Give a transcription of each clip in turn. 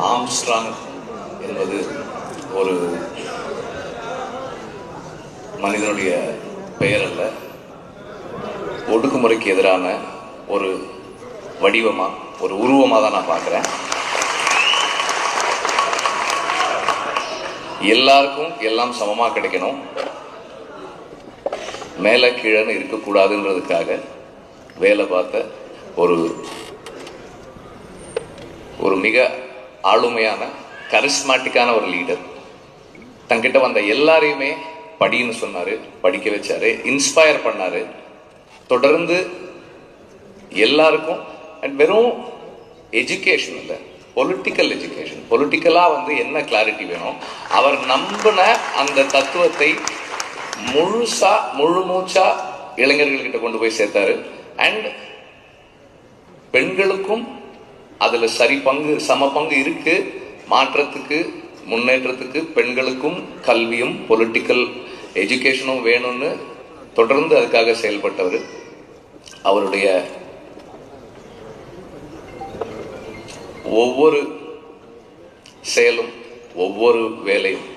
Armstrong என்பது ஒரு மனிதனுடைய பெயர் அல்ல, ஒடுக்குமுறைக்கு எதிரான ஒரு வடிவமா, ஒரு உருவமாக தான் நான் பார்க்குறேன். எல்லாருக்கும் எல்லாம் சமமாக கிடைக்கணும், மேலே கீழன்னு இருக்கக்கூடாதுன்றதுக்காக வேலை பார்த்த ஒரு மிக ஆளுமையான கரிஸ்மாட்டிக்கான ஒரு லீடர். தங்கிட்ட வந்த எல்லாரையுமே படின்னு சொன்னாரு, படிக்க வச்சாரு, இன்ஸ்பயர் பண்ணாரு. தொடர்ந்து எல்லாருக்கும் வெறும் எஜுகேஷன் இல்லை, பொலிட்டிக்கல் எஜுகேஷன், பொலிட்டிக்கலா என்ன கிளாரிட்டி வேணும், அவர் நம்பின அந்த தத்துவத்தை முழு மூச்சா இளைஞர்கள்கிட்ட கொண்டு போய் சேர்த்தாரு. அண்ட் பெண்களுக்கும் அதுல சம பங்கு இருக்கு. மாற்றத்துக்கு, முன்னேற்றத்துக்கு பெண்களுக்கும் கல்வியும் பொலிட்டிக்கல் எஜுகேஷனும் வேணும்னு தொடர்ந்து அதுக்காக செயல்பட்டவர். அவருடைய ஒவ்வொரு செயலும், ஒவ்வொரு வேலையும்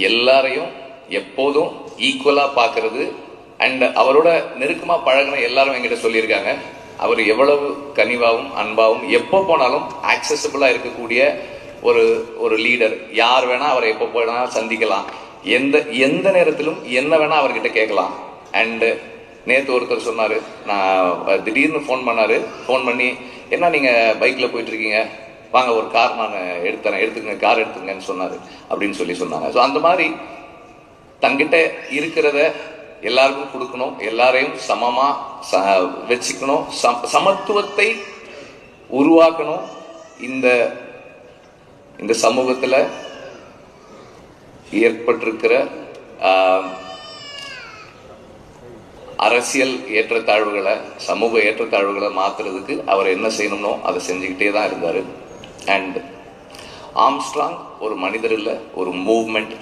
எல்லாரையும் எப்போதும் ஈக்குவலா பார்க்கறது. அண்ட் அவரோட நெருக்கமா பழகின எல்லாரும் என்கிட்ட சொல்லியிருக்காங்க, அவர் எவ்வளவு கனிவாகவும் அன்பாகவும் எப்போ போனாலும் ஆக்சசபிளா இருக்கக்கூடிய ஒரு லீடர். யார் வேணா அவரை எப்போ போனாலும் சந்திக்கலாம், எந்த நேரத்திலும் என்ன வேணா அவர்கிட்ட கேட்கலாம். அண்ட் நேற்று ஒருத்தர் சொன்னாரு, நான் திடீர்னு ஃபோன் பண்ணி, என்ன நீங்க பைக்ல போயிட்டு இருக்கீங்க, வாங்க ஒரு கார் நான் எடுத்துக்கங்க, கார் எடுத்துக்கங்கன்னு சொன்னாரு அப்படின்னு சொன்னாங்க. ஸோ அந்த மாதிரி தங்கிட்ட இருக்கிறத எல்லாருக்கும் கொடுக்கணும், எல்லாரையும் சமமா வச்சுக்கணும், சமத்துவத்தை உருவாக்கணும். இந்த சமூகத்துல ஏற்பட்டிருக்கிற அரசியல் ஏற்றத்தாழ்வுகளை, சமூக ஏற்றத்தாழ்வுகளை மாத்துறதுக்கு அவர் என்ன செய்யணும்னோ அதை செஞ்சுக்கிட்டே தான் இருந்தாரு. அண்ட் ஆம்ஸ்ட்ராங் ஒரு மனிதர் இல்லை, ஒரு மூவ்மெண்ட்.